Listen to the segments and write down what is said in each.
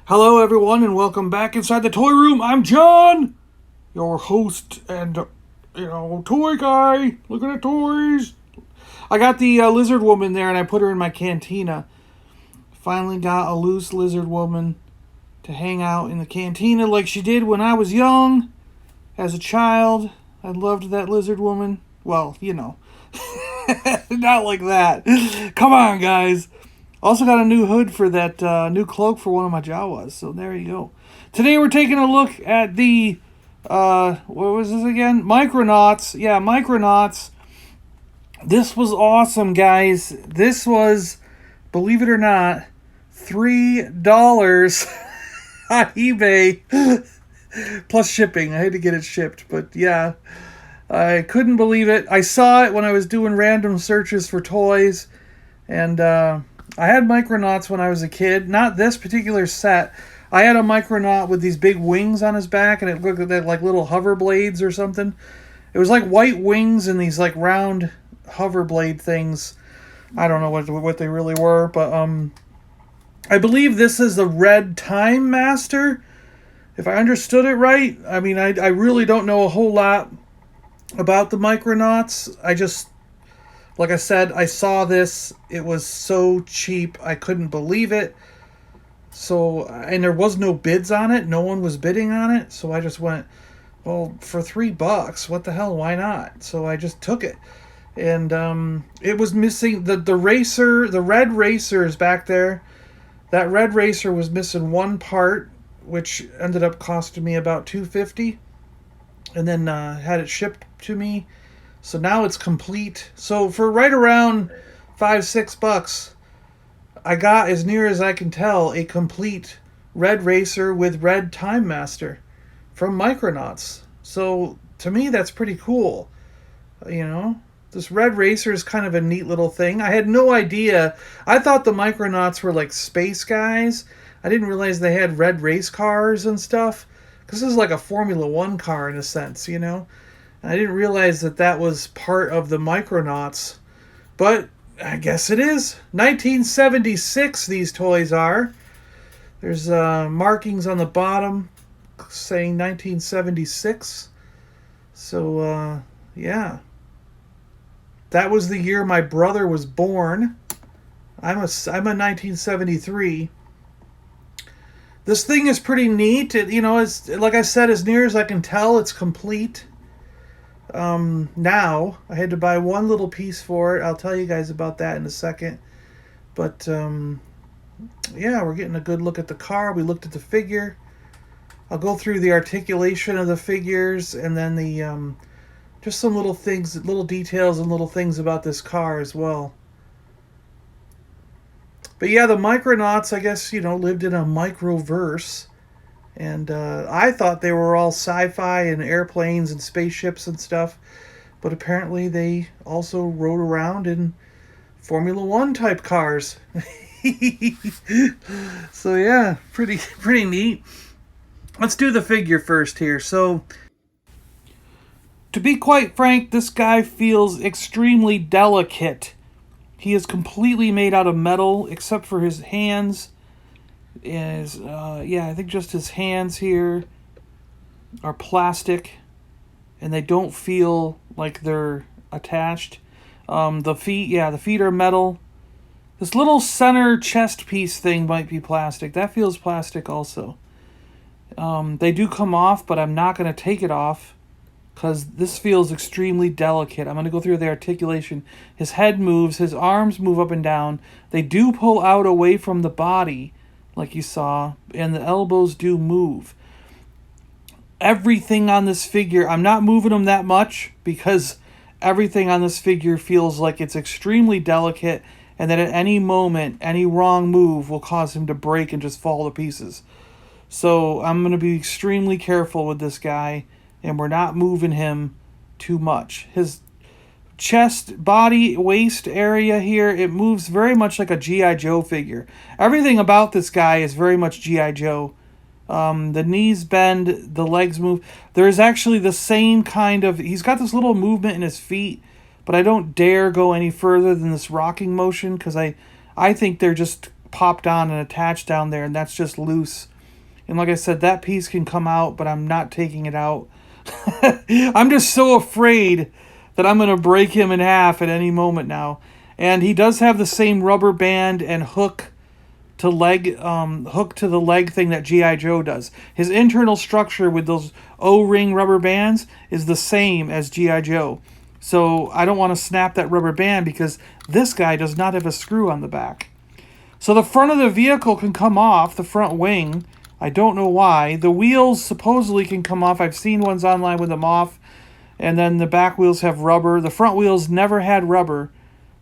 Hello, everyone, and welcome back inside the toy room. I'm John, your host and, toy guy. Looking at toys. I got the lizard woman there, and I put her in my cantina. Finally got a loose lizard woman to hang out in the cantina like she did when I was young. As a child, I loved that lizard woman. Well, not like that. Come on, guys. Also got a new hood for that new cloak for one of my Jawas, so there you go. Today we're taking a look at the, what was this again? Micronauts. Yeah, Micronauts. This was awesome, guys. This was, believe it or not, $3 on eBay. Plus shipping. I had to get it shipped, but yeah. I couldn't believe it. I saw it when I was doing random searches for toys, and I had Micronauts when I was a kid. Not this particular set. I had a Micronaut with these big wings on his back, and it looked like little hover blades or something. It was like white wings and these like round hover blade things. I don't know what they really were, but I believe this is the Red Time Master, if I understood it right. I mean, I really don't know a whole lot about the Micronauts. Like I said, I saw this. It was so cheap. I couldn't believe it. So, and there was no bids on it. No one was bidding on it. So I just went, well, for $3, what the hell? Why not? So I just took it. And it was missing the racer. The red racer is back there. That red racer was missing one part, which ended up costing me about $250. And then had it shipped to me. So now it's complete. So for right around $5-6, I got, as near as I can tell, a complete red racer with Red Time Master from Micronauts. So to me, that's pretty cool. This red racer is kind of a neat little thing. I had no idea. I thought the Micronauts were like space guys. I didn't realize they had red race cars and stuff. Because this is like a Formula One car in a sense, I didn't realize that was part of the Micronauts. But I guess it is. 1976 these toys are. There's markings on the bottom saying 1976. So, yeah. That was the year my brother was born. I'm a 1973. This thing is pretty neat. It's, like I said, as near as I can tell, it's complete. Now I had to buy one little piece for it. I'll tell you guys about that in a second. But yeah, we're getting a good look at the car. We looked at the figure. I'll go through the articulation of the figures, and then the just some little things, little details and little things about this car as well. But yeah, the Micronauts, I guess, lived in a microverse. And I thought they were all sci-fi and airplanes and spaceships and stuff. But apparently they also rode around in Formula One type cars. So yeah, pretty neat. Let's do the figure first here. So, to be quite frank, this guy feels extremely delicate. He is completely made out of metal, except for his hands. I think just his hands here are plastic, and they don't feel like they're attached. The feet are metal. This little center chest piece thing might be plastic. That feels plastic also. They do come off, but I'm not going to take it off because this feels extremely delicate. I'm going to go through the articulation. His head moves, his arms move up and down. They do pull out away from the body, like you saw, and the elbows do move. Everything on this figure, I'm not moving them that much because everything on this figure feels like it's extremely delicate, and that at any moment, any wrong move will cause him to break and just fall to pieces. So I'm going to be extremely careful with this guy, and we're not moving him too much. His chest, body, waist area here, it moves very much like a G.I. Joe figure. Everything about this guy is very much G.I. Joe. The knees bend, the legs move. There's actually the same kind of... He's got this little movement in his feet, but I don't dare go any further than this rocking motion because I think they're just popped on and attached down there, and that's just loose. And like I said, that piece can come out, but I'm not taking it out. I'm just so afraid that I'm going to break him in half at any moment now. And he does have the same rubber band and hook to the leg thing that G.I. Joe does. His internal structure with those O-ring rubber bands is the same as G.I. Joe. So I don't want to snap that rubber band because this guy does not have a screw on the back. So the front of the vehicle can come off, the front wing. I don't know why. The wheels supposedly can come off. I've seen ones online with them off. And then the back wheels have rubber. The front wheels never had rubber.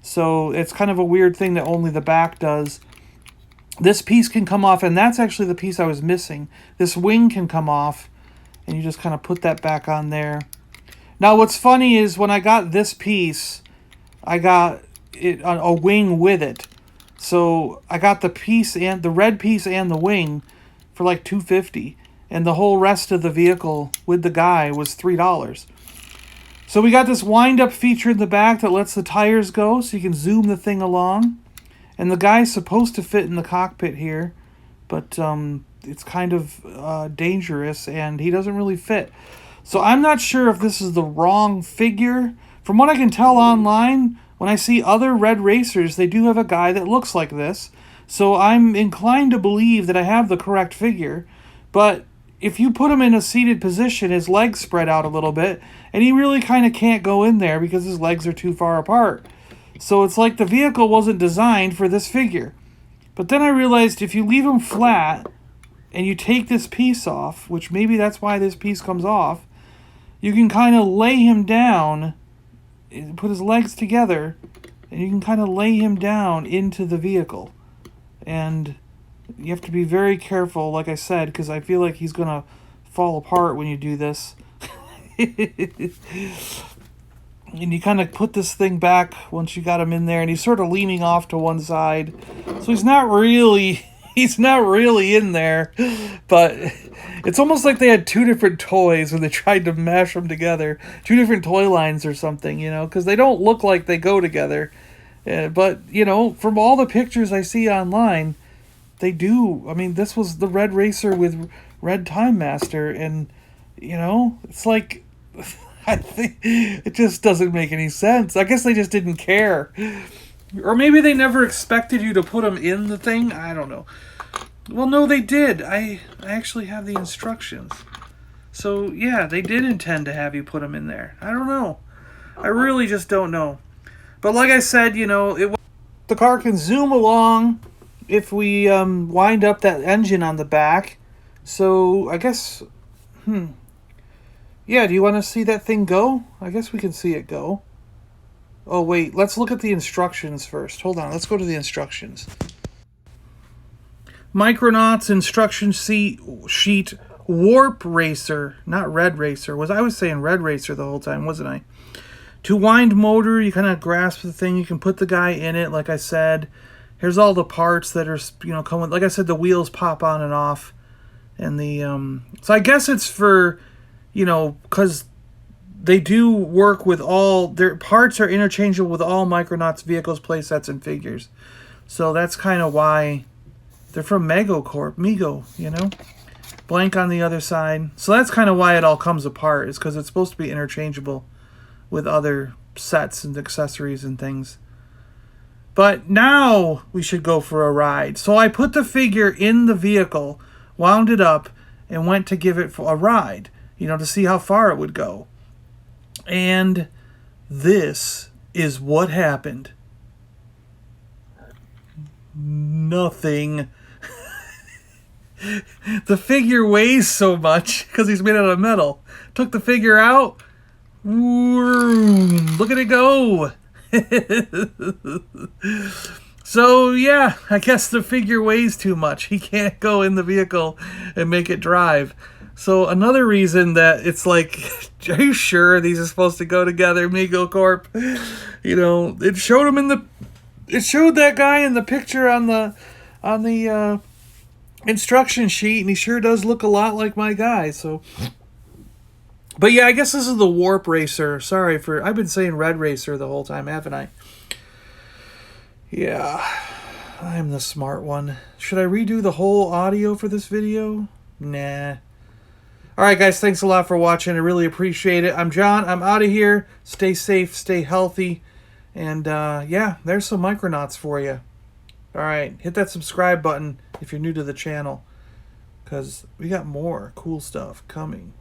So it's kind of a weird thing that only the back does. This piece can come off, and that's actually the piece I was missing. This wing can come off, and you just kind of put that back on there. Now what's funny is when I got this piece, I got it a wing with it. So I got the piece and the red piece and the wing for like $2.50, and the whole rest of the vehicle with the guy was $3. So we got this wind-up feature in the back that lets the tires go, so you can zoom the thing along. And the guy's supposed to fit in the cockpit here, but it's kind of dangerous, and he doesn't really fit. So I'm not sure if this is the wrong figure. From what I can tell online, when I see other red racers, they do have a guy that looks like this. So I'm inclined to believe that I have the correct figure. But if you put him in a seated position, his legs spread out a little bit, and he really kind of can't go in there because his legs are too far apart. So it's like the vehicle wasn't designed for this figure. But then I realized if you leave him flat and you take this piece off, which maybe that's why this piece comes off, you can kind of lay him down, put his legs together, and you can kind of lay him down into the vehicle. And you have to be very careful, like I said, because I feel like he's going to fall apart when you do this. And you kind of put this thing back once you got him in there, and he's sort of leaning off to one side. So he's not really in there, but it's almost like they had two different toys when they tried to mash them together. Two different toy lines or something, because they don't look like they go together. But, from all the pictures I see online, they do. I mean, this was the Red Racer with Red Time Master, and, it's like... I think it just doesn't make any sense. I guess they just didn't care. Or maybe they never expected you to put them in the thing. I don't know. Well, no, they did. I actually have the instructions. So, yeah, they did intend to have you put them in there. I don't know. I really just don't know. But like I said, the car can zoom along if we wind up that engine on the back. So, I guess... Yeah, do you want to see that thing go? I guess we can see it go. Oh, wait. Let's look at the instructions first. Hold on. Let's go to the instructions. Micronauts instruction sheet Warp Racer. Not Red Racer. I was saying Red Racer the whole time, wasn't I? To wind motor, you kind of grasp the thing. You can put the guy in it, like I said. Here's all the parts that are, coming. Like I said, the wheels pop on and off. And the, so I guess it's for... because they do work with their parts are interchangeable with all Micronauts vehicles, playsets, and figures. So that's kind of why they're from MEGO Corp. MEGO, Blank on the other side. So that's kind of why it all comes apart, is because it's supposed to be interchangeable with other sets and accessories and things. But now we should go for a ride. So I put the figure in the vehicle, wound it up, and went to give it a ride. To see how far it would go. And this is what happened. Nothing. The figure weighs so much because he's made out of metal. Took the figure out. Look at it go. So, yeah, I guess the figure weighs too much. He can't go in the vehicle and make it drive. So another reason that it's like, are you sure these are supposed to go together, MEGO Corp? It showed it showed that guy in the picture on the instruction sheet, and he sure does look a lot like my guy. So, but yeah, I guess this is the Warp Racer. Sorry I've been saying Red Racer the whole time, haven't I? Yeah, I'm the smart one. Should I redo the whole audio for this video? Nah. All right, guys, thanks a lot for watching. I really appreciate it. I'm John. I'm out of here. Stay safe, stay healthy. And, yeah, there's some Micronauts for you. All right, hit that subscribe button if you're new to the channel, because we got more cool stuff coming.